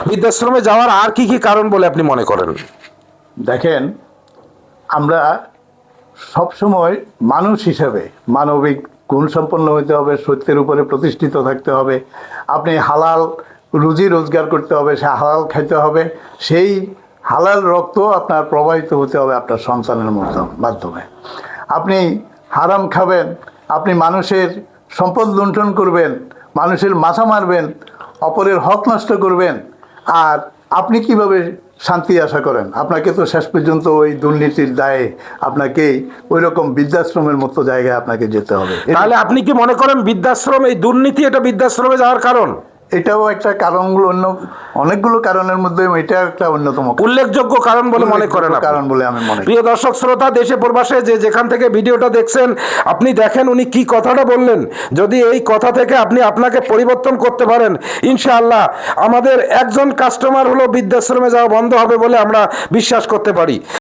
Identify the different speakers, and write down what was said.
Speaker 1: বৃদ্ধাশ্রমে যাওয়ার আর কি কি কারণ বলে আপনি মনে করেন?
Speaker 2: দেখেন, আমরা সবসময় মানুষ হিসেবে মানবিক গুণসম্পন্ন হতে হবে, সত্যের উপরে প্রতিষ্ঠিত থাকতে হবে, আপনি হালাল রুজি রোজগার করতে হবে, সে হালাল খাইতে হবে, সেই হালাল রক্ত আপনার প্রবাহিত হতে হবে আপনার সন্তানের মাধ্যমে। আপনি হারাম খাবেন, আপনি মানুষের সম্পদ লুণ্ঠন করবেন, মানুষের মাথা মারবেন, অপরের হক নষ্ট করবেন, আর আপনি কিভাবে শান্তি আশা করেন? আপনাকে তো শেষ পর্যন্ত ওই দুর্নীতির দায়ে আপনাকে ওই রকম বৃদ্ধাশ্রমের মতো জায়গায় আপনাকে যেতে হবে।
Speaker 1: তাহলে আপনি কি মনে করেন বৃদ্ধাশ্রম, এই দুর্নীতি এটা বৃদ্ধাশ্রমে যাওয়ার কারণ?
Speaker 2: এটাও একটা কারণগুলো, অনেকগুলো কারণের মধ্যে এটা একটা অন্যতম
Speaker 1: উল্লেখযোগ্য কারণ বলে মনে করেন?
Speaker 2: কারণ বলে আমি মনে করি।
Speaker 1: প্রিয় দর্শক শ্রোতা, দেশে প্রবাসে যে যেখান থেকে ভিডিওটা দেখছেন, আপনি দেখেন উনি কি কথাটা বললেন। যদি এই কথা থেকে আপনি আপনাকে পরিবর্তন করতে পারেন, ইনশাআল্লাহ আমাদের একজন কাস্টমার হলো বৃদ্ধাশ্রমে যাওয়া বন্ধ হবে বলে আমরা বিশ্বাস করতে পারি।